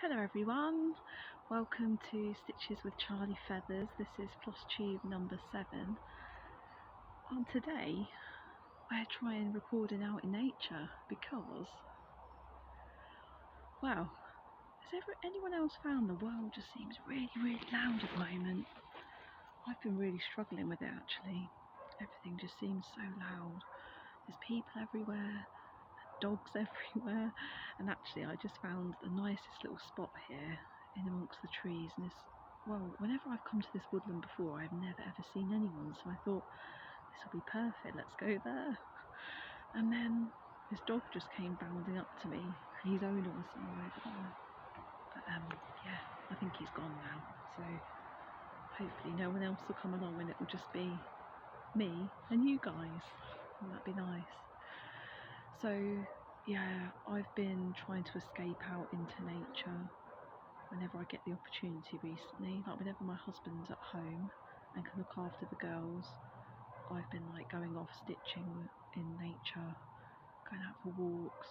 Hello everyone, welcome to Stitches with Charlie Feathers. This is Flosstube number 7. Today we're trying recording out in nature because, well, has anyone else found the world just seems really loud at the moment? I've been really struggling with it actually. Everything just seems so loud. There's people everywhere, dogs everywhere, and actually I just found the nicest little spot here in amongst the trees, and whenever I've come to this woodland before I've never ever seen anyone, so I thought this will be perfect, let's go there. And then this dog just came bounding up to me, and his owner was somewhere over there, but yeah, I think he's gone now, so hopefully no one else will come along and it will just be me and you guys, and that'd be nice. So yeah, I've been trying to escape out into nature whenever I get the opportunity recently. Like whenever my husband's at home and can look after the girls, I've been like going off stitching in nature, going out for walks,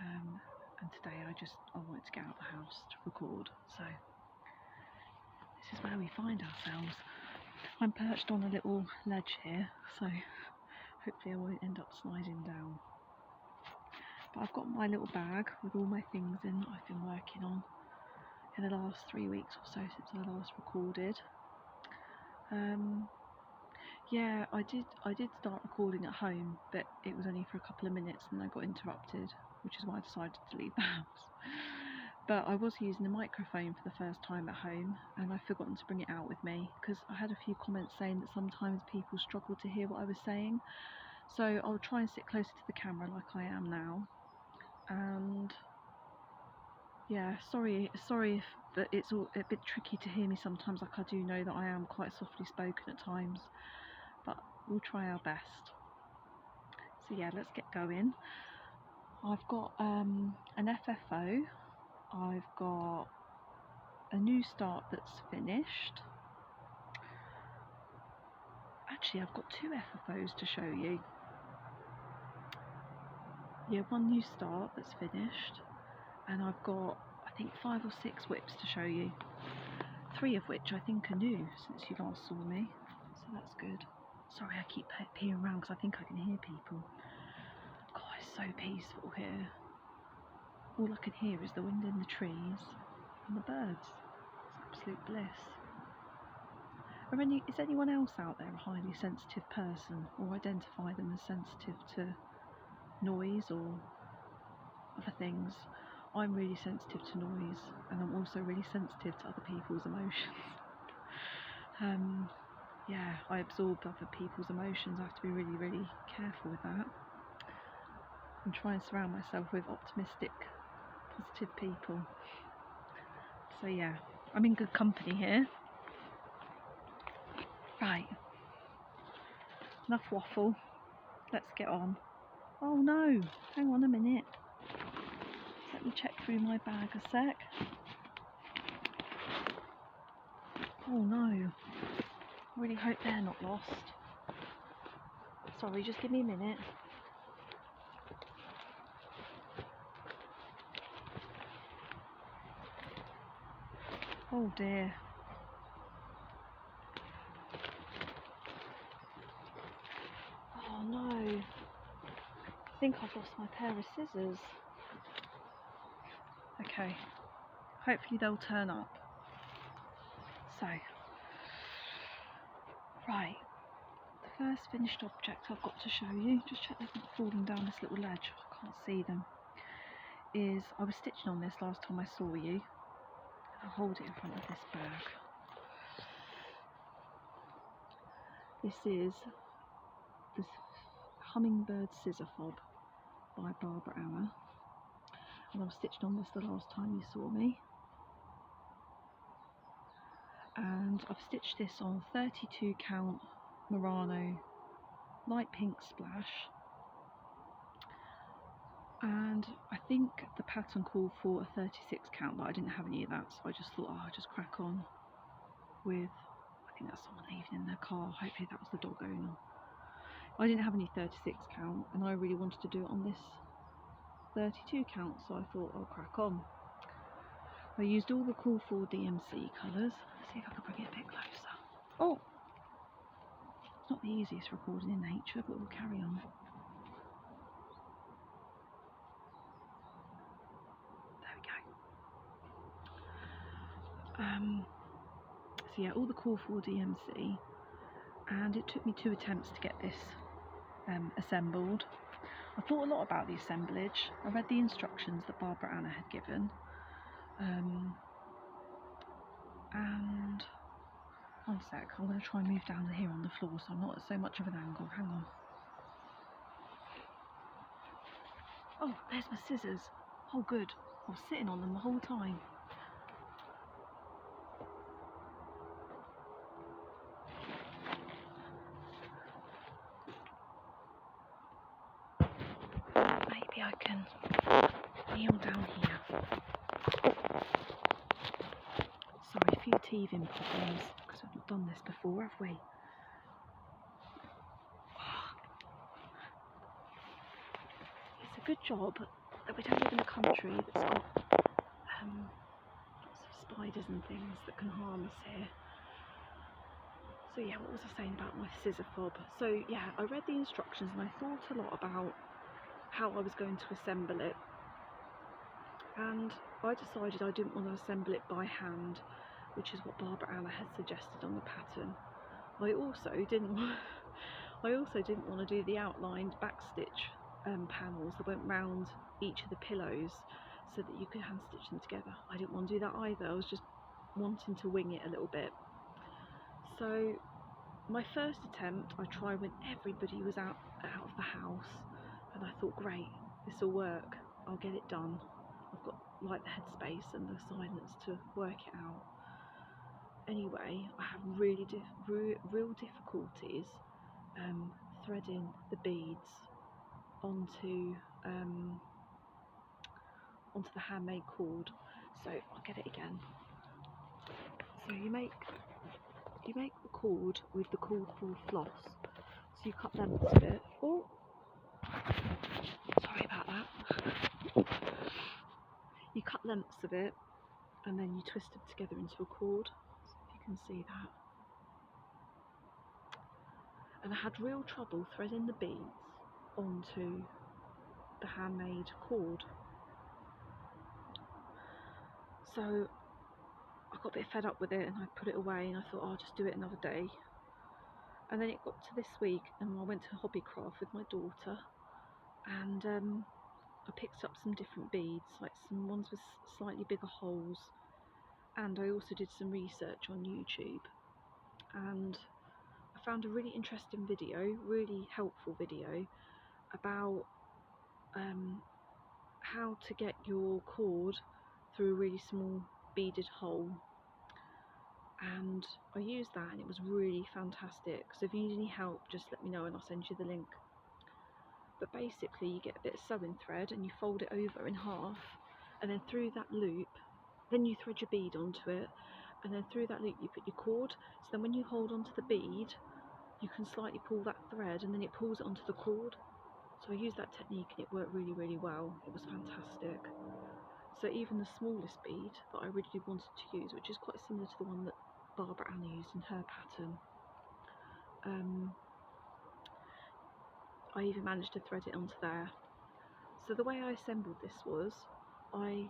and today I wanted to get out of the house to record, so this is where we find ourselves. I'm perched on a little ledge here, so hopefully I won't end up sliding down. But I've got my little bag with all my things in that I've been working on in the last 3 weeks or so since I last recorded. Yeah, I did start recording at home, but it was only for a couple of minutes and I got interrupted, which is why I decided to leave the house. But I was using a microphone for the first time at home, and I've forgotten to bring it out with me because I had a few comments saying that sometimes people struggle to hear what I was saying. So I'll try and sit closer to the camera like I am now. And yeah, sorry if that it's all a bit tricky to hear me sometimes. Like I do know that I am quite softly spoken at times, but we'll try our best. So yeah, let's get going. I've got an FFO, I've got a new start that's finished. Actually, I've got 2 FFOs to show you. Yeah, one new start that's finished, and I've got I think 5 or 6 whips to show you, 3 of which I think are new since you last saw me, so that's good. Sorry I keep peering around because I think I can hear people. God, it's so peaceful here. All I can hear is the wind in the trees and the birds. It's absolute bliss. Is anyone else out there a highly sensitive person, or identify them as sensitive to noise or other things? I'm really sensitive to noise, and I'm also really sensitive to other people's emotions. Yeah, I absorb other people's emotions. I have to be really careful with that, and try and surround myself with optimistic, positive people. So yeah, I'm in good company here. Right, enough waffle, let's get on. Oh no, hang on a minute. Let me check through my bag a sec. Oh no, I really hope they're not lost. Sorry, just give me a minute. Oh dear. Oh no, I think I've lost my pair of scissors. Okay, hopefully they'll turn up. So, right, the first finished object I've got to show you, just check they're not falling down this little ledge, I can't see them, is I was stitching on this last time I saw you. I'll hold it in front of this bag. This is the Hummingbird Scissor Fob by Barbara Anna, and I was stitching on this the last time you saw me. And I've stitched this on 32 count Murano light pink splash, and I think the pattern called for a 36 count, but I didn't have any of that, so I just thought, I'll just crack on with, I think that's someone leaving in their car, hopefully that was the dog owner. I didn't have any 36 count, and I really wanted to do it on this 32 count, so I thought I'll crack on. I used all the Cool 4 DMC colours. Let's see if I can bring it a bit closer. Oh! It's not the easiest recording in nature, but we'll carry on. There we go. So yeah, all the Cool 4 DMC, and it took me 2 attempts to get this assembled. I thought a lot about the assemblage. I read the instructions that Barbara Anna had given, and one sec, I'm going to try and move down here on the floor so I'm not at so much of an angle. Hang on. Oh, there's my scissors. Oh good, I was sitting on them the whole time. Maybe I can kneel down here. Sorry, a few teething problems, because we've not done this before, have we? It's a good job that we don't live in a country that's got lots of spiders and things that can harm us here. So yeah, what was I saying about my scissor fob? So yeah, I read the instructions and I thought a lot about how I was going to assemble it, and I decided I didn't want to assemble it by hand, which is what Barbara Anna had suggested on the pattern. I also didn't want to do the outlined backstitch panels that went round each of the pillows so that you could hand stitch them together. I didn't want to do that either. I was just wanting to wing it a little bit. So my first attempt, I tried when everybody was out of the house, and I thought, great, this will work, I'll get it done. I've got like the headspace and the silence to work it out. Anyway, I have really real difficulties threading the beads onto the handmade cord. So I'll get it again. So you make the cord with the cord for floss. So you cut lengths of it. Oh, sorry about that. You cut lengths of it and then you twist it together into a cord. So if you can see that. And I had real trouble threading the beads onto the handmade cord. So I got a bit fed up with it and I put it away, and I thought, I'll just do it another day. And then it got to this week and I went to Hobbycraft with my daughter, and I picked up some different beads, like some ones with slightly bigger holes, and I also did some research on YouTube, and I found a really interesting video, really helpful video, about how to get your cord through a really small beaded hole. And I used that and it was really fantastic. So if you need any help, just let me know and I'll send you the link. But basically you get a bit of sewing thread and you fold it over in half, and then through that loop, then you thread your bead onto it, and then through that loop you put your cord. So then when you hold onto the bead, you can slightly pull that thread and then it pulls it onto the cord. So I used that technique and it worked really, really well. It was fantastic. So even the smallest bead that I really wanted to use, which is quite similar to the one that Barbara Anna used in her pattern, I even managed to thread it onto there. So the way I assembled this was, I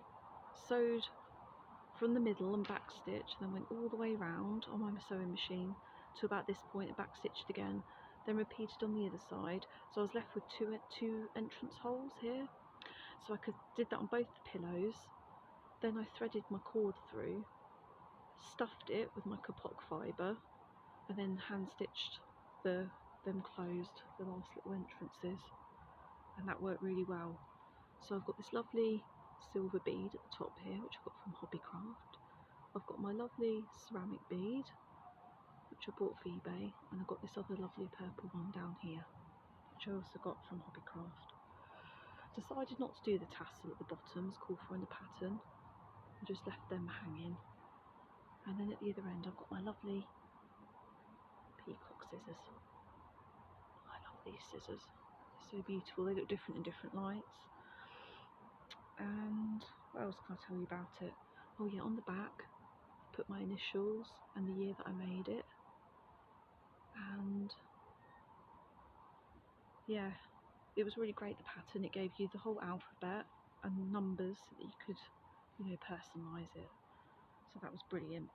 sewed from the middle and back stitched, then went all the way round on my sewing machine to about this point and back stitched again, then repeated on the other side. So I was left with two entrance holes here. So I did that on both the pillows. Then I threaded my cord through, stuffed it with my kapok fibre, and then hand stitched them closed, the last little entrances, and that worked really well. So I've got this lovely silver bead at the top here, which I got from Hobbycraft. I've got my lovely ceramic bead, which I bought for eBay, and I've got this other lovely purple one down here, which I also got from Hobbycraft. Decided not to do the tassel at the bottom as called for in the pattern. I just left them hanging. And then at the other end I've got my lovely peacock scissors. I love these scissors. They're so beautiful. They look different in different lights. And what else can I tell you about it? oh yeah, on the back put my initials and the year that I made it, and yeah, it was really great, the pattern. It gave you the whole alphabet and numbers so that you could, you know, personalise it. So that was brilliant.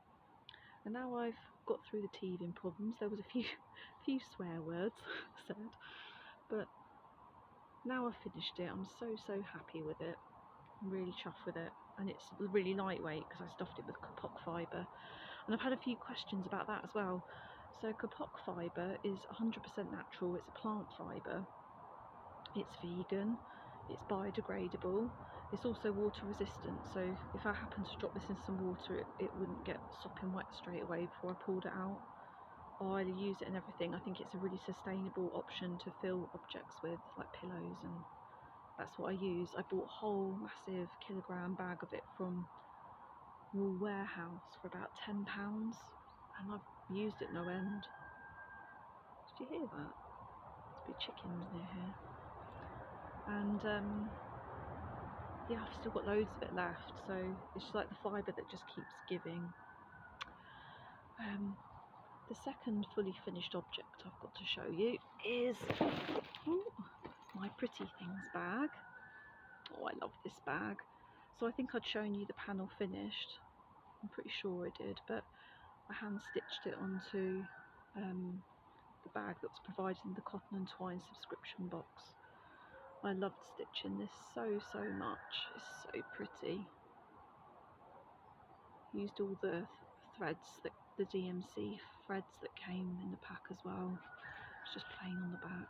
And now I've got through the teething problems. There was a few swear words said, but now I've finished it. I'm so happy with it. I'm really chuffed with it, and it's really lightweight because I stuffed it with kapok fibre. And I've had a few questions about that as well. So kapok fibre is 100% natural. It's a plant fibre. It's vegan. It's biodegradable. It's also water resistant. So if I happen to drop this in some water, it wouldn't get sopping wet straight away before I pulled it out. I use it in everything. I think it's a really sustainable option to fill objects with, like pillows, and that's what I use. I bought a whole massive kilogram bag of it from Wool Warehouse for about £10, and I've used it no end. Did you hear that? There's a bit of chickens near here. And yeah, I've still got loads of it left, so it's like the fibre that just keeps giving. The second fully finished object I've got to show you is my Pretty Things bag. Oh, I love this bag. So I think I'd shown you the panel finished. I'm pretty sure I did, but I hand stitched it onto the bag that was provided in the Cotton and Twine subscription box. I loved stitching this so much. It's so pretty. Used all the threads, the DMC threads that came in the pack as well. It's just plain on the back.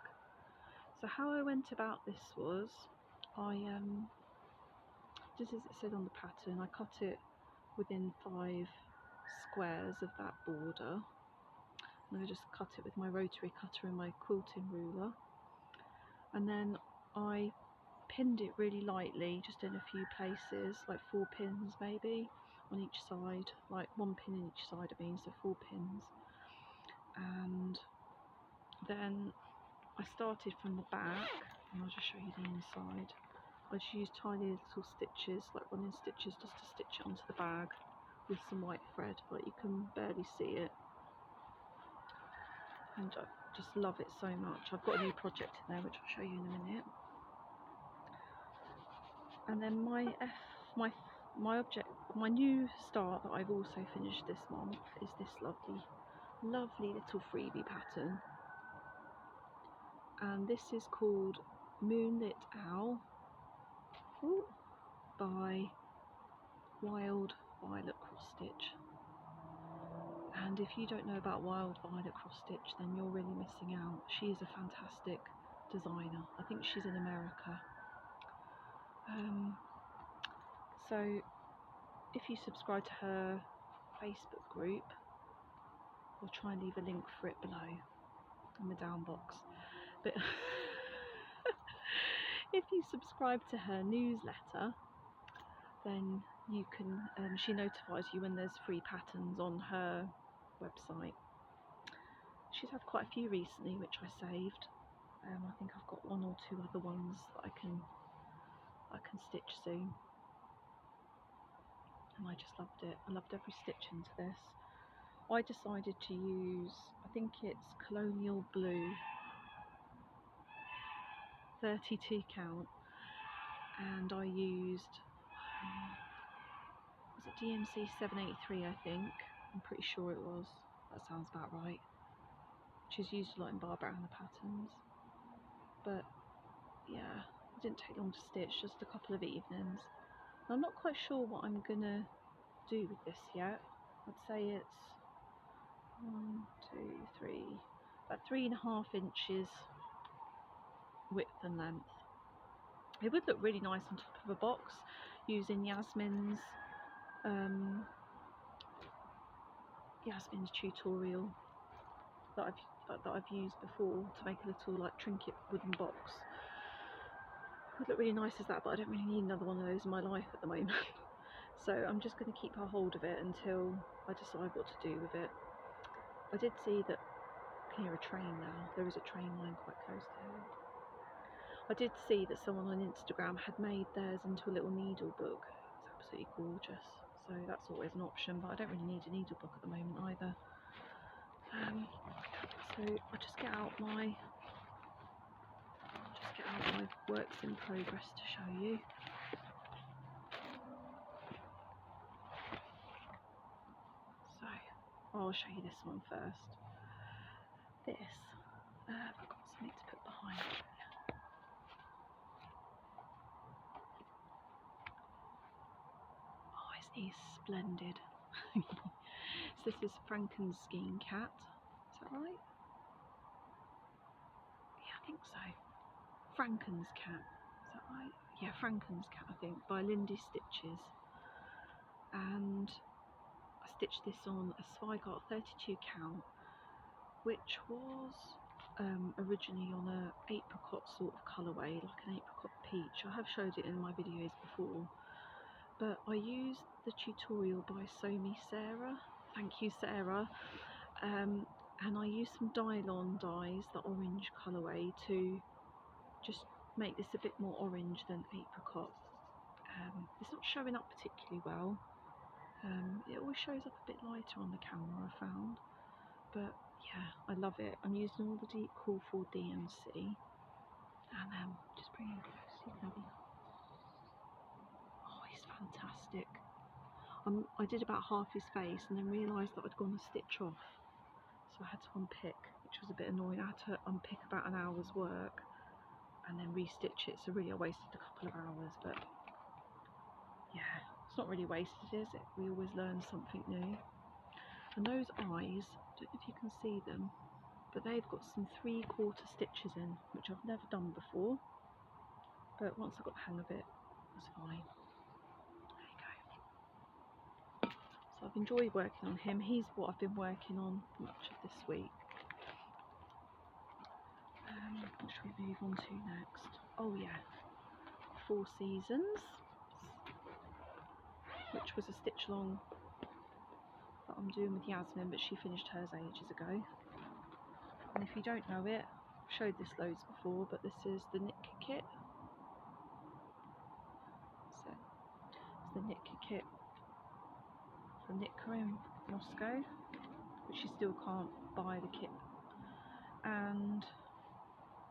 So how I went about this was, I just as it said on the pattern, I cut it within 5 squares of that border, and I just cut it with my rotary cutter and my quilting ruler, and then I pinned it really lightly, just in a few places, like 4 pins maybe on each side, like 1 pin in each side, I mean, so 4 pins. And then I started from the back, and I'll just show you the inside. I just used tiny little stitches, like running stitches, just to stitch it onto the bag with some white thread, but you can barely see it. And I just love it so much. I've got a new project in there, which I'll show you in a minute. And then my new start that I've also finished this month is this lovely little freebie pattern. And this is called Moonlit Owl by Wild Violet Cross Stitch. And if you don't know about Wild Violet Cross Stitch, then you're really missing out. She is a fantastic designer. I think she's in America. So if you subscribe to her Facebook group, I'll try and leave a link for it below in the down box. But if you subscribe to her newsletter, then you can, she notifies you when there's free patterns on her website. She's had quite a few recently, which I saved. I think I've got 1 or 2 other ones that I can stitch soon. And I just loved it. I loved every stitch into this. I decided to use, I think it's Colonial Blue 32 count, and I used, was it DMC 783, I think? I'm pretty sure it was. That sounds about right. Which is used a lot in Barbara Anna patterns. But yeah, it didn't take long to stitch, just a couple of evenings. I'm not quite sure what I'm gonna do with this yet. I'd say it's 1, 2, 3, about 3.5 inches width and length. It would look really nice on top of a box using Yasmin's tutorial that I've used before to make a little like trinket wooden box. It would look really nice as that, but I don't really need another one of those in my life at the moment. So I'm just going to keep a hold of it until I decide what to do with it. I did see that, I can hear a train now, there is a train line quite close to here. I did see that someone on Instagram had made theirs into a little needle book. It's absolutely gorgeous, so that's always an option, but I don't really need a needle book at the moment either. So I'll just get out my works in progress to show you. So I'll show you this one first. This, I've got something to put behind it. Oh, isn't he splendid? So this is Frankenstein Cat. Is that right? Yeah, I think so. Frankenstein Cat. Is that right? Yeah, Frankenstein Cat, I think, by Lindy Stitches. And I stitched this on a Zweigart 32 count, which was originally on a apricot sort of colourway, like an apricot peach. I have showed it in my videos before, but I used the tutorial by Sew Me Sarah. Thank you, Sarah. And I used some Dylon dyes, the orange colourway, to just make this a bit more orange than apricot. It's not showing up particularly well. It always shows up a bit lighter on the camera, I found, but yeah, I love it. I'm using all the deep cool for DMC, and just bring him close so you can have a look. Oh, he's fantastic. I did about half his face and then realised that I'd gone a stitch off, so I had to unpick, which was a bit annoying. I had to unpick about an hour's work and then restitch it, so really I wasted a couple of hours, but yeah, it's not really wasted, is it? We always learn something new. And those eyes, I don't know if you can see them, but they've got some 3/4 stitches in, which I've never done before, but once I got the hang of it, it was fine. There you go. So I've enjoyed working on him. He's what I've been working on much of this week. What should we move on to next? Oh yeah, 4 Seasons, which was a stitch along that I'm doing with Yasmin, but she finished hers ages ago. And if you don't know it, I've showed this loads before, but this is the knit kit. So it's the knit kit from Nitka in Moscow, but she still can't buy the kit. And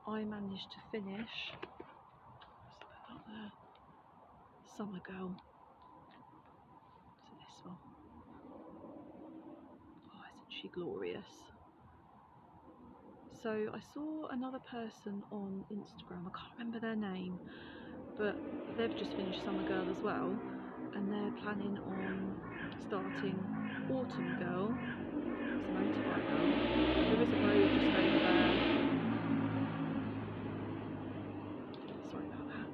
I managed to finish, let's put that there, Summer Girl. So this one. Oh, isn't she glorious? So I saw another person on Instagram, I can't remember their name, but they've just finished Summer Girl as well, and they're planning on starting Autumn Girl. It's a motorbike girl. There is a road just over there. Sorry about that.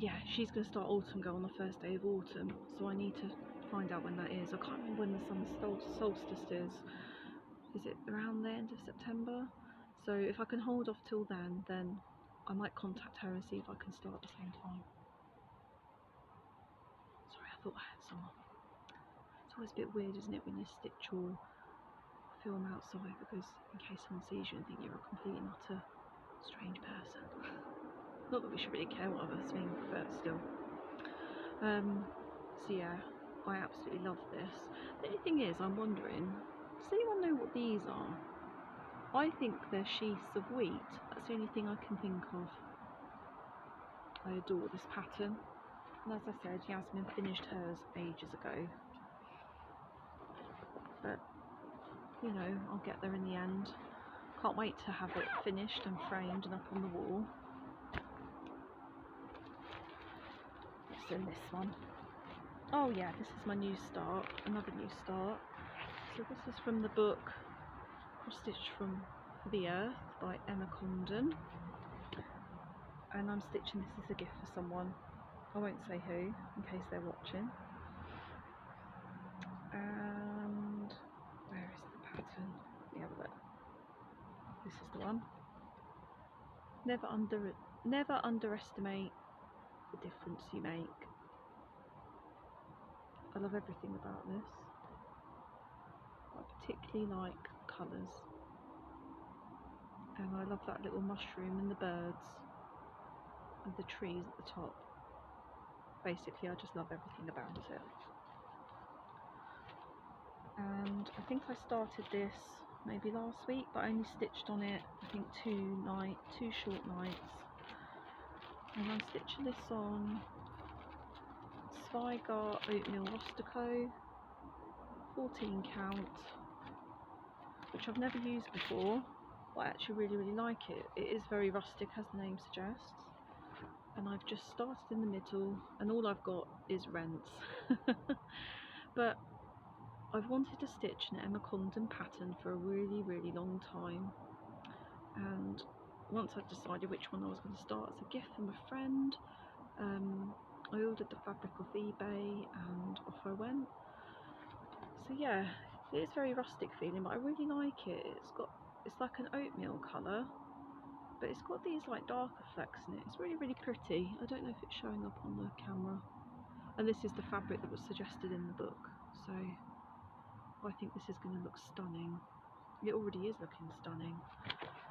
Yeah, she's going to start Autumn Girl on the first day of autumn, so I need to find out when that is. I can't remember when the summer solstice is. Is it around the end of September? So if I can hold off till then I might contact her and see if I can start at the same time. Sorry, I thought I had someone. It's always a bit weird, isn't it, when you stitch or film outside, because in case someone sees you and think you're a complete and utter strange person. Not that we should really care what others think, but still. So yeah, I absolutely love this. The only thing is, I'm wondering, does anyone know what these are? I think they're sheaths of wheat. That's the only thing I can think of. I adore this pattern. And as I said, Yasmin finished hers ages ago. But, you know, I'll get there in the end. Can't wait to have it finished and framed and up on the wall. What's in this one? Oh yeah, this is my new start. Another new start. So this is from the book Cross Stitched from the Earth by Emma Condon, and I'm stitching this as a gift for someone. I won't say who in case they're watching. And where is the pattern? Let me have a look. This is the one. Never underestimate the difference you make. I love everything about this. I particularly like colours. And I love that little mushroom and the birds and the trees at the top. basically I just love everything about it. And I think I started this maybe last week, but I only stitched on it I think 2 short nights. And I'm stitching this on Svigar Oatmeal Rustico 14 count, which I've never used before, but I actually really like it. It is very rustic, as the name suggests, and I've just started in the middle and all I've got is rents. But I've wanted to stitch an Emma Condon pattern for a really long time, and once I'd decided which one I was going to start as a gift from a friend, I ordered the fabric off eBay and off I went. So yeah, it is very rustic feeling, but I really like it. It's like an oatmeal colour, but it's got these like darker flecks in it. It's really pretty. I don't know if it's showing up on the camera. And this is the fabric that was suggested in the book, so I think this is going to look stunning. It already is looking stunning.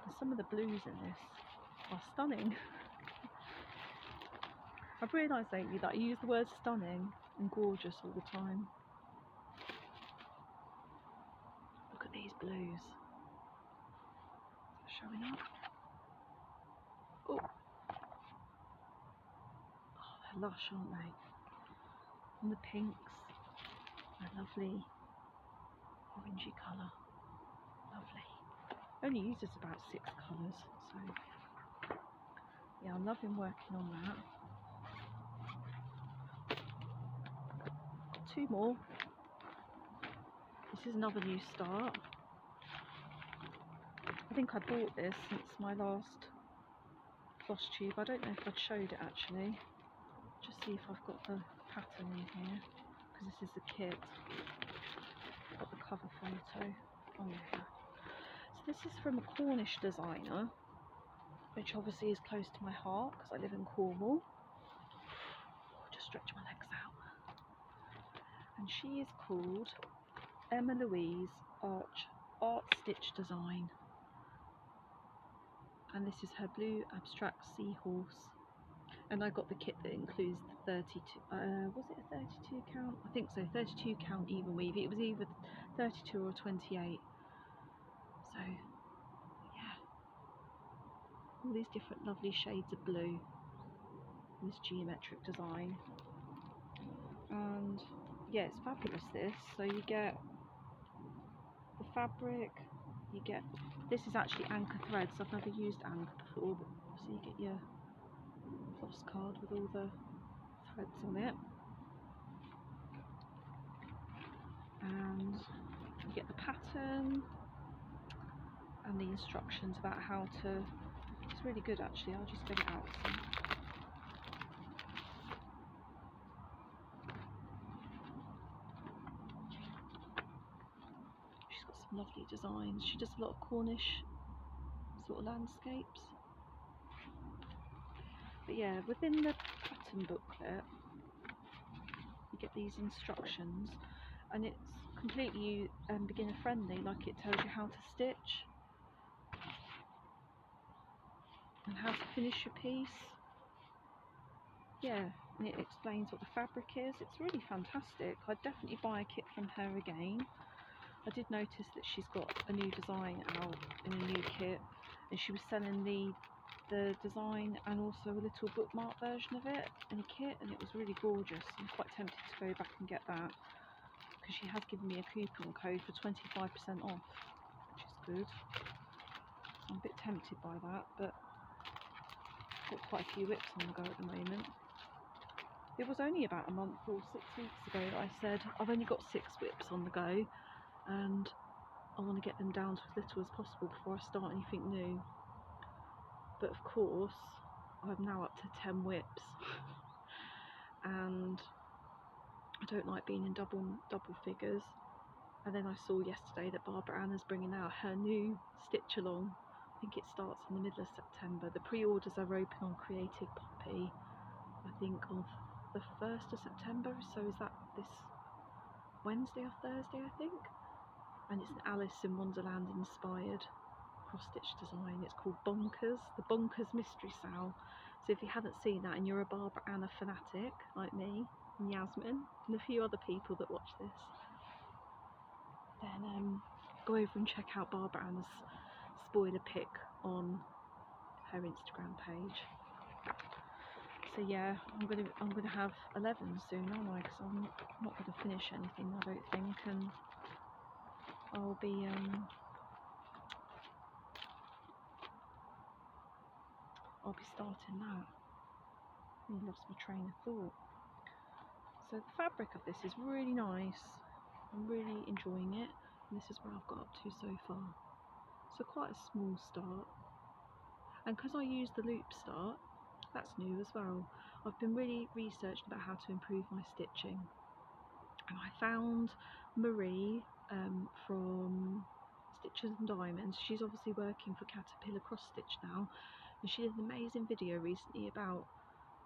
And some of the blues in this are stunning. I've realised lately that I use the word stunning and gorgeous all the time. Look at these blues. Showing up. Oh, they're lush, aren't they? And the pinks, a lovely orangey colour. Lovely. Only uses about 6 colours, so yeah, I'm loving working on that. Got 2 more. This is another new start. I think I bought this since my last Flosstube. I don't know if I'd showed it actually. Just see if I've got the pattern in here, because this is the kit. Got the cover photo on here. So this is from a Cornish designer, which obviously is close to my heart because I live in Cornwall. I'll just stretch my legs out. And she is called Emma Louise Art Stitch Design. And this is her blue abstract seahorse. And I got the kit that includes the 32, was it a 32 count? I think so, 32 count even weave. It was either 32 or 28. So, yeah. All these different lovely shades of blue. This geometric design. And, yeah, it's fabulous this. So you get the fabric, you get, this is actually anchor threads. I've never used anchor before, but so you get your floss card with all the threads on it, and you get the pattern and the instructions about how to. It's really good actually. I'll just get it out. She's got some lovely designs. She does a lot of Cornish sort of landscapes. But yeah, within the pattern booklet you get these instructions, and it's completely beginner friendly. Like, it tells you how to stitch and how to finish your piece. Yeah, and it explains what the fabric is. It's really fantastic. I'd definitely buy a kit from her again. I did notice that she's got a new design out in a new kit, and she was selling the design and also a little bookmark version of it in a kit, and it was really gorgeous. I'm quite tempted to go back and get that, because she has given me a coupon code for 25% off, which is good. So I'm a bit tempted by that, but I've got quite a few whips on the go at the moment. It was only about a month or 6 weeks ago that I said I've only got 6 whips on the go, and I want to get them down to as little as possible before I start anything new. But of course, I'm now up to 10 whips, and I don't like being in double figures. And then I saw yesterday that Barbara Anna's bringing out her new stitch along. I think it starts in the middle of September. The pre-orders are open on Creative Poppy, I think on the 1st of September. So is that this Wednesday or Thursday, I think? And it's an Alice in Wonderland inspired cross-stitch design. It's called Bonkers, the Bonkers Mystery Sal. So if you haven't seen that and you're a Barbara Anna fanatic like me and Yasmin and a few other people that watch this, then go over and check out Barbara Anna's spoiler pic on her Instagram page. So yeah, I'm gonna have 11 soon, aren't I? Because I'm not gonna finish anything, I don't think, and I'll be starting that. I lost my train of thought. So the fabric of this is really nice. I'm really enjoying it, and this is where I've got up to so far. So quite a small start, and because I use the loop start, that's new as well. I've been really researching about how to improve my stitching, and I found Marie from Stitches and Diamonds. She's obviously working for Caterpillar Cross Stitch now, and she did an amazing video recently about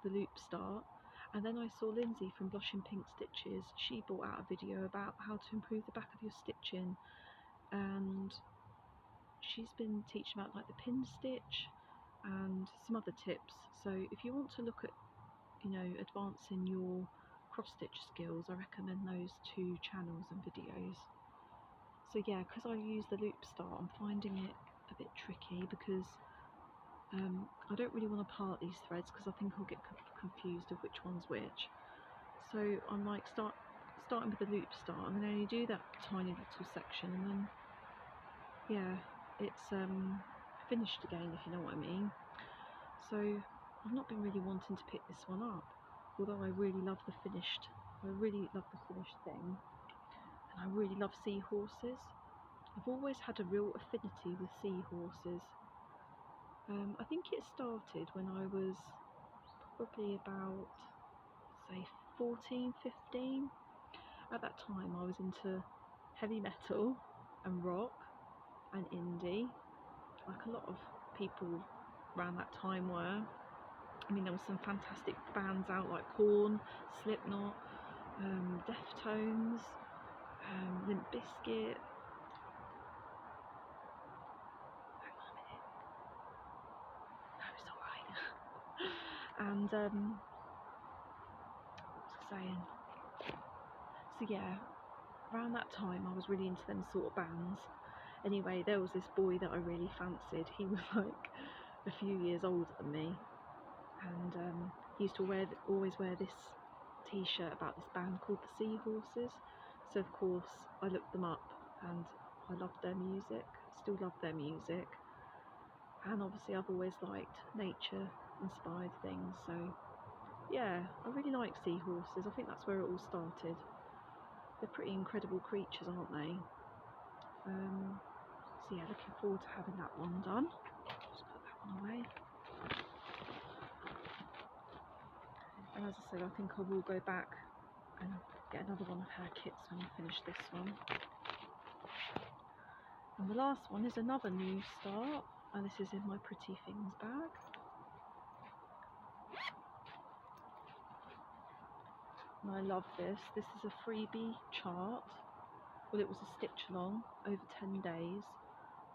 the loop start. And then I saw Lindsay from Blushing Pink Stitches. She brought out a video about how to improve the back of your stitching, and she's been teaching about like the pin stitch and some other tips. So if you want to look at, you know, advancing your cross stitch skills, I recommend those two channels and videos. So yeah, because I use the loop start, I'm finding it a bit tricky because I don't really want to part these threads because I think I'll get confused of which one's which. So I'm like starting with the loop start, and then only do that tiny little section, and then yeah, it's finished again, if you know what I mean. So I've not been really wanting to pick this one up, although I really love the finished thing, and I really love seahorses. I've always had a real affinity with seahorses. I think it started when I was probably about, say, 14, 15. At that time I was into heavy metal and rock and indie, like a lot of people around that time were. I mean, there were some fantastic bands out like Korn, Slipknot, Deftones, Limp Bizkit. And what was I saying? So yeah, around that time I was really into them sort of bands. Anyway, there was this boy that I really fancied. He was like a few years older than me, and he used to always wear this t-shirt about this band called the Seahorses. So of course I looked them up, and I loved their music, still love their music, and obviously I've always liked nature inspired things, so yeah, I really like seahorses. I think that's where it all started. They're pretty incredible creatures, aren't they? So yeah, looking forward to having that one done. Just put that one away. And as I said, I think I will go back and get another one of her kits when I finish this one. And the last one is another new start, and this is in my Pretty Things bag. And I love this. This is a freebie chart. Well, it was a stitch along over 10 days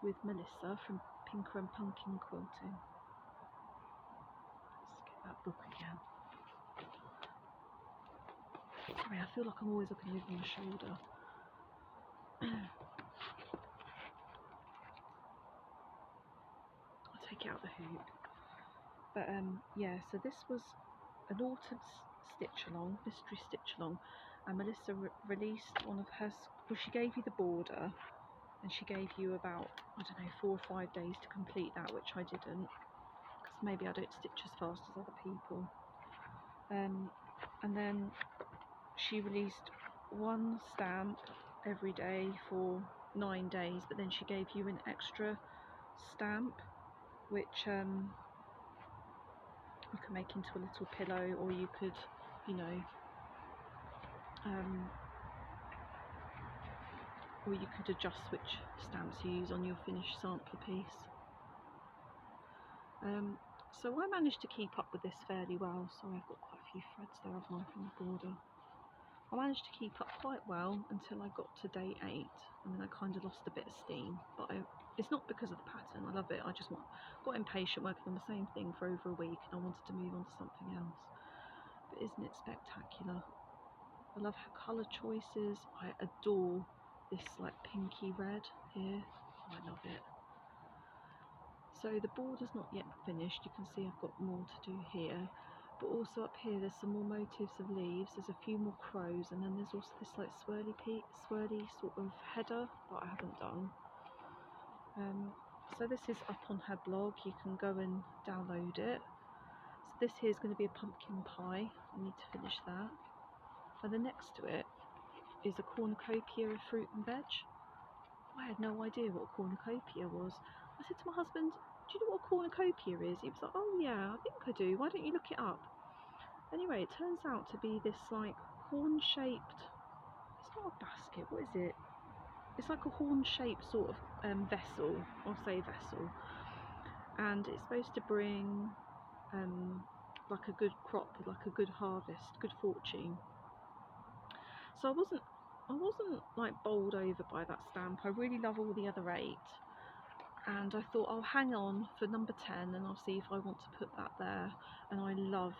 with Melissa from Pinker and Pumpkin Quilting. Let's get that book again. Sorry, I feel like I'm always looking over my shoulder. I'll take it out the hoop. But yeah, so this was an autumn stitch along, mystery stitch along, and Melissa released one of her, well, she gave you the border, and she gave you about, I don't know, 4 or 5 days to complete that, which I didn't, because maybe I don't stitch as fast as other people. And then she released one stamp every day for 9 days, but then she gave you an extra stamp, which you can make into a little pillow, or you could, you know, or you could adjust which stamps you use on your finished sampler piece. So I managed to keep up with this fairly well. Sorry, I've got quite a few threads there, haven't I, from the border. I managed to keep up quite well until I got to day 8, and then I kind of lost a bit of steam, but It's not because of the pattern, I love it, I just got impatient working on the same thing for over a week and I wanted to move on to something else. But isn't it spectacular? I love her colour choices. I adore this like pinky red here. I love it. So the border's not yet finished. You can see I've got more to do here. But also up here there's some more motifs of leaves. There's a few more crows, and then there's also this like swirly sort of header that I haven't done. So this is up on her blog. You can go and download it. So this here is going to be a pumpkin pie. I need to finish that. And then next to it is a cornucopia of fruit and veg. I had no idea what a cornucopia was. I said to my husband, do you know what a cornucopia is? He was like, oh yeah, I think I do. Why don't you look it up? Anyway, it turns out to be this like horn-shaped, it's not a basket, what is it? It's like a horn-shaped sort of vessel, I'll say vessel. And it's supposed to bring like a good crop, like a good harvest, good fortune. So I wasn't like bowled over by that stamp. I really love all the other 8. And I thought I'll hang on for number 10 and I'll see if I want to put that there. And I love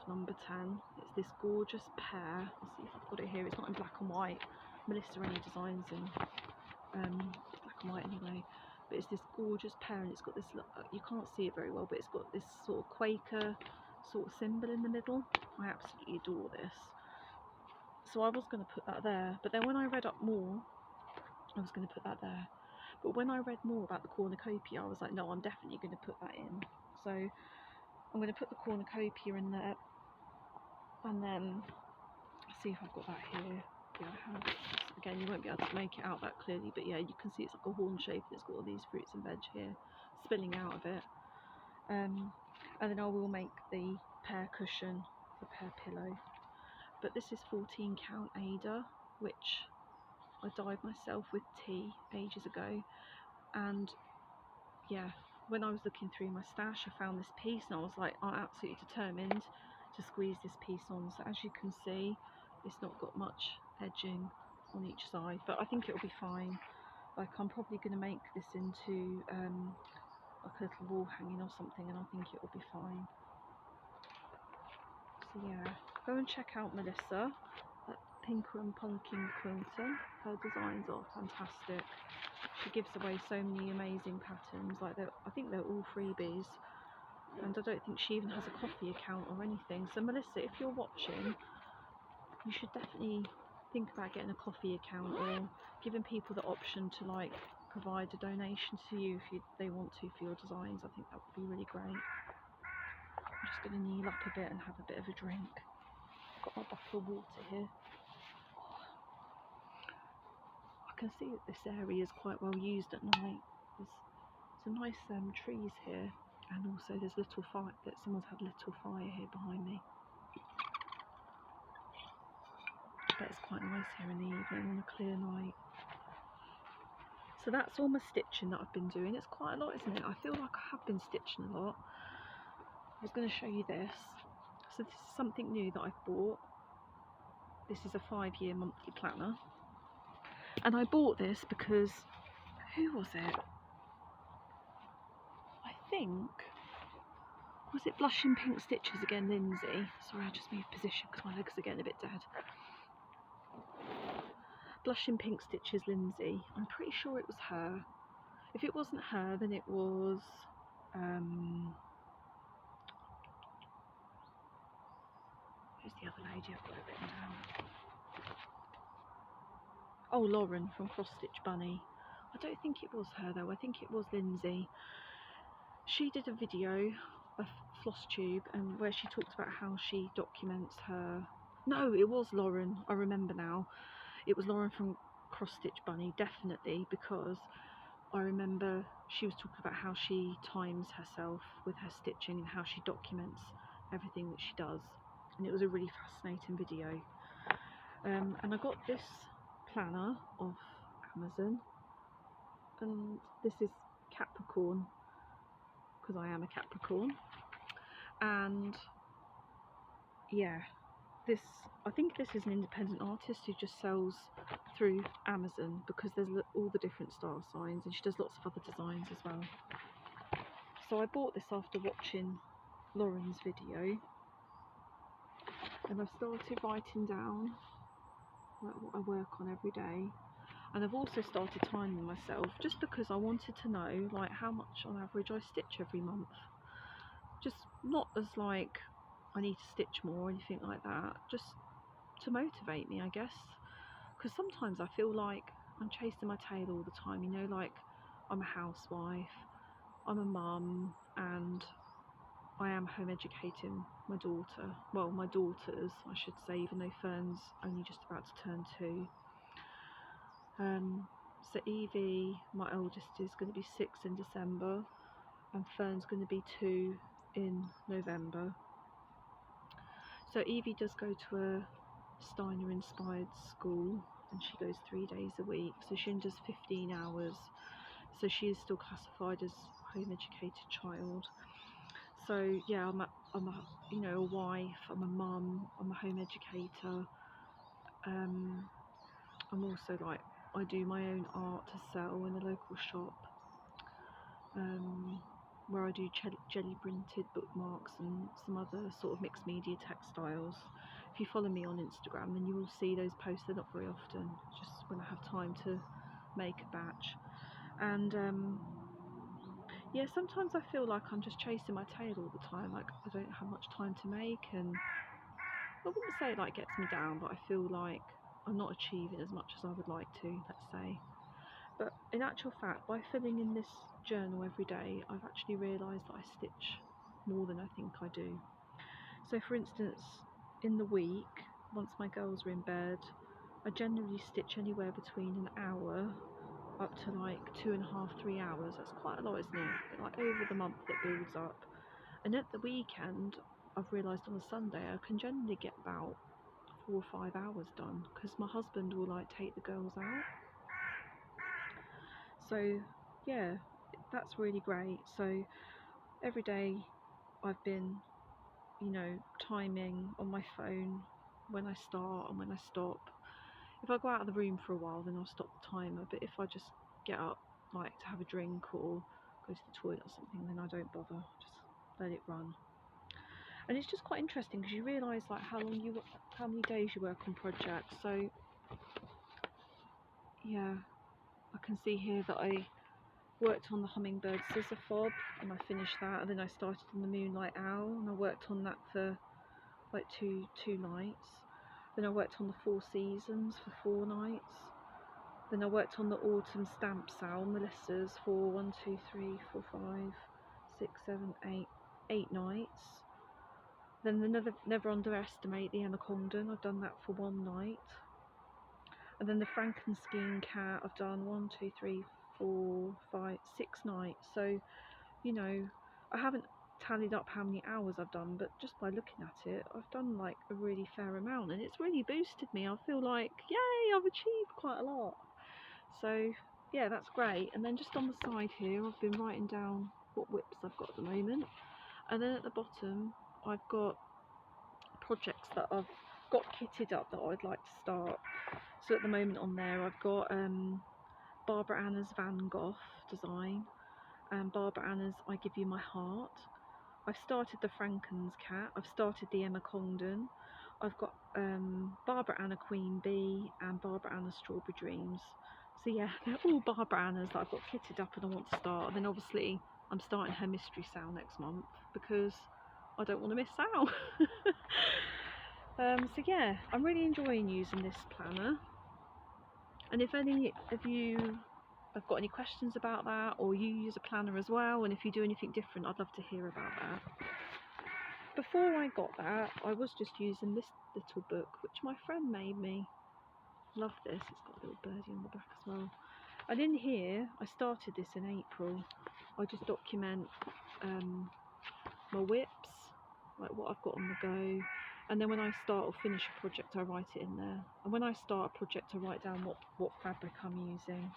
number 10. It's this gorgeous pear. I'll see if I've got it here. It's not in black and white. Melissa only designs in black and white anyway. But it's this gorgeous pear, and it's got this, you can't see it very well, but it's got this sort of Quaker sort of symbol in the middle. I absolutely adore this. So I was going to put that there, but then when I read up more, I was going to put that there. But when I read more about the cornucopia, I was like, no, I'm definitely going to put that in. So I'm going to put the cornucopia in there, and then see if I've got that here. Yeah, I have. Again, you won't be able to make it out that clearly, but yeah, you can see it's like a horn shape, and it's got all these fruits and veg here spilling out of it. And then I will make the pear cushion, the pear pillow. But this is 14 count Ada, which I dyed myself with tea ages ago. And yeah, when I was looking through my stash, I found this piece and I was like, I'm absolutely determined to squeeze this piece on. So as you can see, it's not got much edging on each side, but I think it'll be fine. Like, I'm probably going to make this into like a little wall hanging or something, and I think it will be fine. So yeah, go and check out Melissa at Pinker and Pumpkin Quilter. Her designs are fantastic. She gives away so many amazing patterns. Like, I think they're all freebies, and I don't think she even has a coffee account or anything. So Melissa, if you're watching, you should definitely think about getting a coffee account or giving people the option to like provide a donation to you if they want to for your designs. I think that would be really great. I'm just going to kneel up a bit and have a bit of a drink. I've got my bottle of water here. I can see that this area is quite well used at night. There's some nice trees here, and also there's little fire, that someone's had a little fire here behind me. But it's quite nice here in the evening on a clear night. So that's all my stitching that I've been doing. It's quite a lot, isn't it? I feel like I have been stitching a lot. I was going to show you this. So this is something new that I've bought. This is a 5-year monthly planner. And I bought this because, who was it? I think, was it Blushing Pink Stitches again, Lindsay? Sorry, I just moved position because my legs are getting a bit dead. Blushing Pink Stitches, Lindsay. I'm pretty sure it was her. If it wasn't her, then it was who's the other lady? I've got it written down. Oh, Lauren from Cross Stitch Bunny. I don't think it was her though. I think it was Lindsay. She did a video of Flosstube and where she talked about how she documents her. No, it was Lauren. I remember now. It was Lauren from Cross Stitch Bunny, definitely, because I remember she was talking about how she times herself with her stitching and how she documents everything that she does, and it was a really fascinating video. And I got this planner off Amazon, and this is Capricorn because I am a Capricorn, and yeah, this, I think this is an independent artist who just sells through Amazon, because there's all the different star signs, and she does lots of other designs as well. So I bought this after watching Lauren's video, and I've started writing down like what I work on every day, and I've also started timing myself, just because I wanted to know like how much on average I stitch every month. Just not as like I need to stitch more or anything like that, just to motivate me, I guess, because sometimes I feel like I'm chasing my tail all the time, you know, like I'm a housewife, I'm a mum, and I am home educating my daughter, well, my daughters I should say, even though Fern's only just about to turn 2. So Evie, my eldest, is going to be 6 in December, and Fern's going to be 2 in November. So Evie does go to a Steiner inspired school, and she goes 3 days a week, so she only does 15 hours, so she is still classified as a home educated child. So yeah, I'm a you know, a wife, I'm a mum, I'm a home educator. I'm also like, I do my own art to sell in a local shop, where I do jelly printed bookmarks and some other sort of mixed media textiles. If you follow me on Instagram, then you will see those posts. They're not very often, just when I have time to make a batch. And yeah, sometimes I feel like I'm just chasing my tail all the time, like I don't have much time to make, and I wouldn't say it like gets me down, but I feel like I'm not achieving as much as I would like to, let's say. But in actual fact, by filling in this journal every day, I've actually realised that I stitch more than I think I do. So for instance, in the week, once my girls are in bed, I generally stitch anywhere between an hour up to like 2.5, 3 hours. That's quite a lot, isn't it? But like over the month it builds up. And at the weekend, I've realised on a Sunday I can generally get about 4 or 5 hours done, because my husband will like take the girls out. So yeah, that's really great. So every day I've been, you know, timing on my phone when I start and when I stop. If I go out of the room for a while, then I'll stop the timer, but if I just get up like to have a drink or go to the toilet or something, then I don't bother, just let it run. And it's just quite interesting, because you realise like how many days you work on projects. So yeah, I can see here that I worked on the hummingbird scissor fob and I finished that, and then I started on the moonlight owl and I worked on that for like two nights. Then I worked on the 4 seasons for 4 nights. Then I worked on the autumn stamp owl Melissa's for 1, 2, 3, 4, 5, 6, 7, 8 nights. Then the never underestimate the Emma Congdon, I've done that for 1 night. And then the Frankenstein Cat, I've done 1, 2, 3, 4, 5, 6 nights. So, you know, I haven't tallied up how many hours I've done, but just by looking at it, I've done like a really fair amount, and it's really boosted me. I feel like, yay, I've achieved quite a lot. So yeah, that's great. And then just on the side here, I've been writing down what whips I've got at the moment, and then at the bottom I've got projects that I've got kitted up that I'd like to start. So at the moment on there I've got Barbara Anna's Van Gogh design, and Barbara Anna's I Give You My Heart. I've started the Frankenstein Cat, I've started the Emma Congdon, I've got Barbara Anna Queen Bee and Barbara Anna's Strawberry Dreams. So yeah, they're all Barbara Anna's that I've got kitted up and I want to start. And then obviously I'm starting her mystery sale next month, because I don't want to miss out. So yeah, I'm really enjoying using this planner. And if any of you have got any questions about that, or you use a planner as well, and if you do anything different, I'd love to hear about that. Before I got that, I was just using this little book, which my friend made me. Love this, it's got a little birdie on the back as well. And in here, I started this in April. I just document my whips, like what I've got on the go. And then when I start or finish a project, I write it in there. And when I start a project, I write down what fabric I'm using.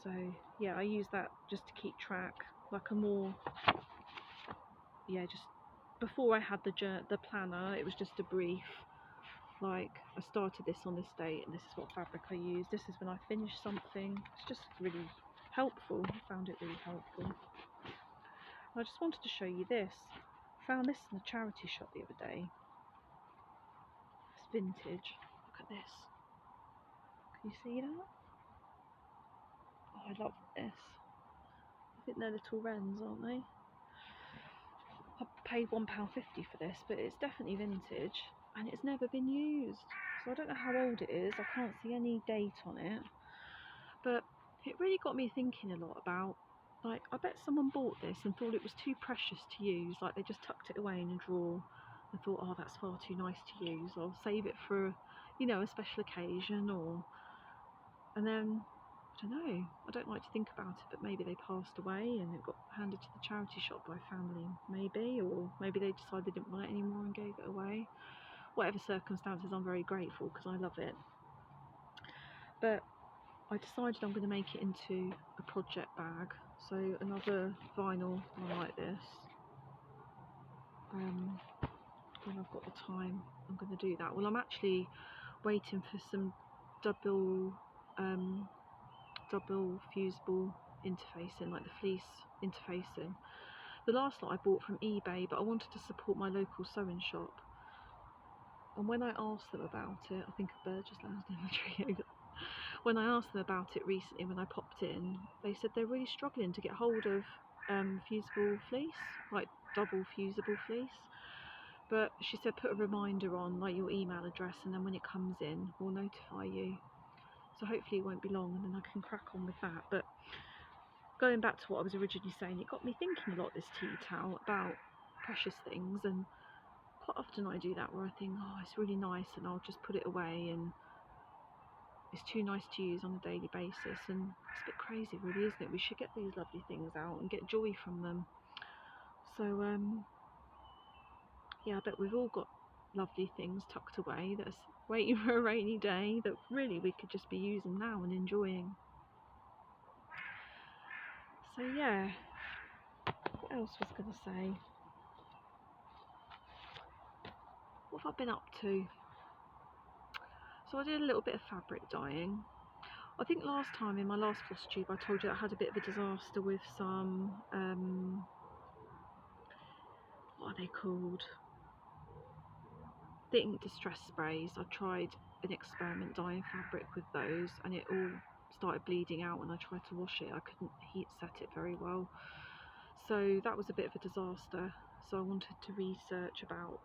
So yeah, I use that just to keep track, like a more, yeah, just before I had the planner, it was just a brief, like I started this on this date and this is what fabric I used, this is when I finished something. It's just really helpful. I found it really helpful. I just wanted to show you this. I found this in a charity shop the other day. It's vintage. Look at this. Can you see that? Oh, I love this. I think they're little wrens, aren't they? I paid £1.50 for this, but it's definitely vintage and it's never been used. So I don't know how old it is. I can't see any date on it. But it really got me thinking a lot about, like, I bet someone bought this and thought it was too precious to use. Like, they just tucked it away in a drawer and thought, oh, that's far too nice to use. I'll save it for, you know, a special occasion. Or, and then, I don't know, I don't like to think about it, but maybe they passed away and it got handed to the charity shop by family, maybe, or maybe they decided they didn't want it anymore and gave it away. Whatever circumstances, I'm very grateful because I love it. But I decided I'm going to make it into a project bag, so another vinyl one like this. When I've got the time, I'm going to do that. Well, I'm actually waiting for some double fusible interfacing, like the fleece interfacing. The last lot I bought from eBay, but I wanted to support my local sewing shop. And when I asked them about it, I think a bird just landed in the tree over there. When I asked them about it recently, when I popped in, they said they're really struggling to get hold of fusible fleece, like double fusible fleece. But she said put a reminder on, like your email address, and then when it comes in, we'll notify you. So hopefully it won't be long, and then I can crack on with that. But going back to what I was originally saying, it got me thinking a lot, this tea towel, about precious things. And quite often I do that, where I think, oh, it's really nice, and I'll just put it away, and it's too nice to use on a daily basis. And it's a bit crazy, really, isn't it? We should get these lovely things out and get joy from them. So yeah, I bet we've all got lovely things tucked away that's waiting for a rainy day that really we could just be using now and enjoying. So yeah, what else was I going to say? What have I been up to? So I did a little bit of fabric dyeing. I think last time in my last Flosstube I told you I had a bit of a disaster with some, what are they called? The ink distress sprays. I tried an experiment dyeing fabric with those and it all started bleeding out when I tried to wash it. I couldn't heat set it very well. So that was a bit of a disaster. So I wanted to research about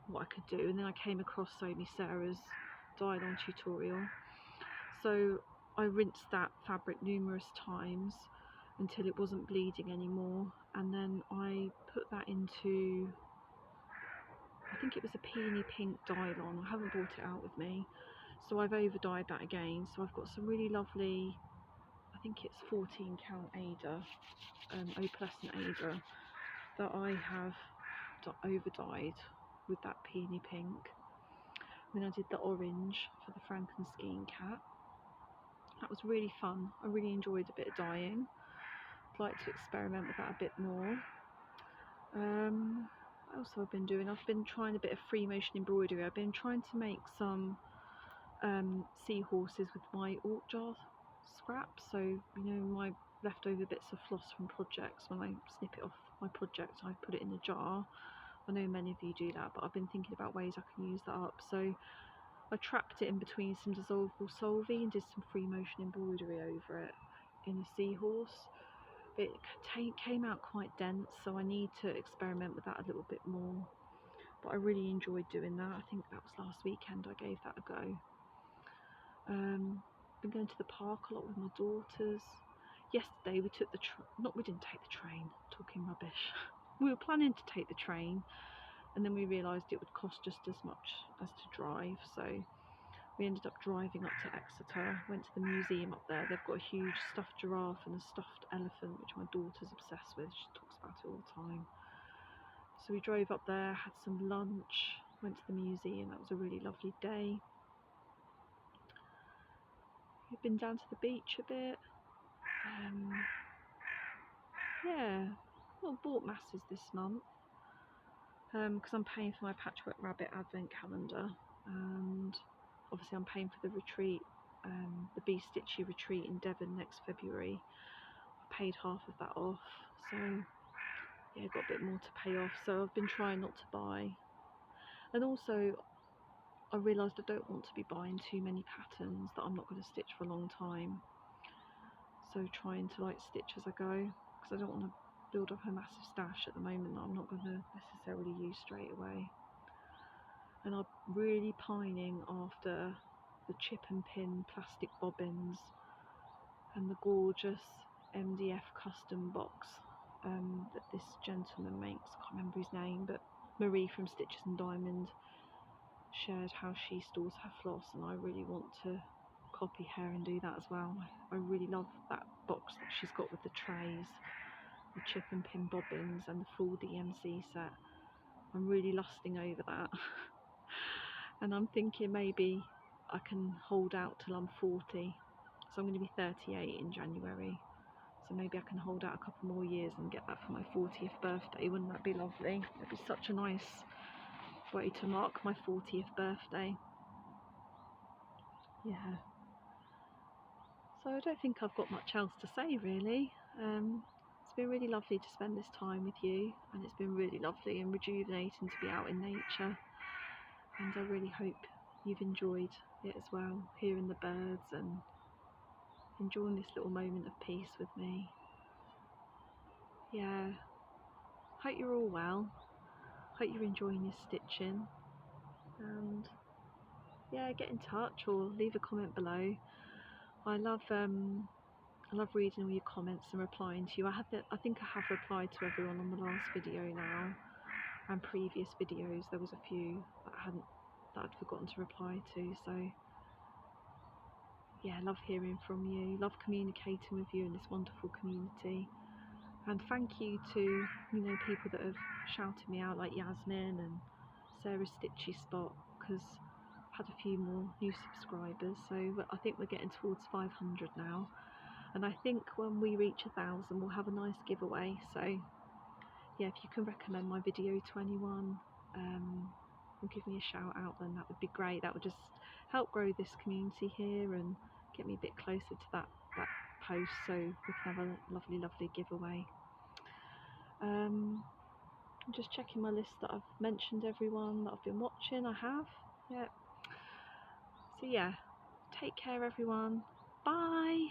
what I could do, and then I came across Sew Me Sarah's dye-along tutorial. So I rinsed that fabric numerous times until it wasn't bleeding anymore, and then I put that into, I think it was a peony pink dye-along. I haven't brought it out with me, so I've over dyed that again. So I've got some really lovely, I think it's 14 count Ada, opalescent Ada, that I have over dyed with that peony pink. Then I did the orange for the Frankenstein Cat. That was really fun. I really enjoyed a bit of dyeing. I'd like to experiment with that a bit more. What else have I been doing? I've been trying a bit of free motion embroidery. I've been trying to make some seahorses with my alt jar scraps. So, you know, my leftover bits of floss from projects, when I snip it off my project, I put it in a jar. I know many of you do that, but I've been thinking about ways I can use that up. So I trapped it in between some dissolvable solvay and did some free motion embroidery over it in a seahorse. It came out quite dense, so I need to experiment with that a little bit more. But I really enjoyed doing that. I think that was last weekend I gave that a go. Been going to the park a lot with my daughters. Yesterday we took the we didn't take the train, talking rubbish. We were planning to take the train, and then we realised it would cost just as much as to drive, so we ended up driving up to Exeter, went to the museum up there. They've got a huge stuffed giraffe and a stuffed elephant, which my daughter's obsessed with. She talks about it all the time. So we drove up there, had some lunch, went to the museum. That was a really lovely day. We've been down to the beach a bit. Yeah, well, bought masses this month. because I'm paying for my Patchwork Rabbit advent calendar, and obviously I'm paying for the retreat, the Bee Stitchy retreat in Devon next February. I paid half of that off, so yeah, got a bit more to pay off, so I've been trying not to buy. And also I realised I don't want to be buying too many patterns that I'm not going to stitch for a long time, so trying to like stitch as I go, because I don't want to build up a massive stash at the moment that I'm not going to necessarily use straight away. And I'm really pining after the chip and pin plastic bobbins and the gorgeous MDF custom box that this gentleman makes. I can't remember his name, but Marie from Stitches and Diamond shared how she stores her floss, and I really want to copy her and do that as well. I really love that box that she's got with the trays, the chip and pin bobbins and the full DMC set. I'm really lusting over that. And I'm thinking maybe I can hold out till I'm 40, so I'm going to be 38 in January, so maybe I can hold out a couple more years and get that for my 40th birthday. Wouldn't that be lovely? It'd be such a nice way to mark my 40th birthday. Yeah, so I don't think I've got much else to say really. It's been really lovely to spend this time with you, and it's been really lovely and rejuvenating to be out in nature, and I really hope you've enjoyed it as well, hearing the birds and enjoying this little moment of peace with me. Yeah, hope you're all well, hope you're enjoying your stitching, and yeah, get in touch or leave a comment below. I love reading all your comments and replying to you. I think I have replied to everyone on the last video now, and previous videos there was a few that I'd forgotten to reply to, so yeah, love hearing from you, love communicating with you in this wonderful community. And thank you to people that have shouted me out, like Yasmin and Sarah Stitchy Spot, because I've had a few more new subscribers, so I think we're getting towards 500 now, and I think when we reach 1,000 we'll have a nice giveaway. So yeah, if you can recommend my video to anyone and give me a shout out, then that would be great. That would just help grow this community here and get me a bit closer to that post, so we can have a lovely giveaway. I'm just checking my list that I've mentioned everyone that I've been watching. I have, yeah. So yeah, take care everyone, bye.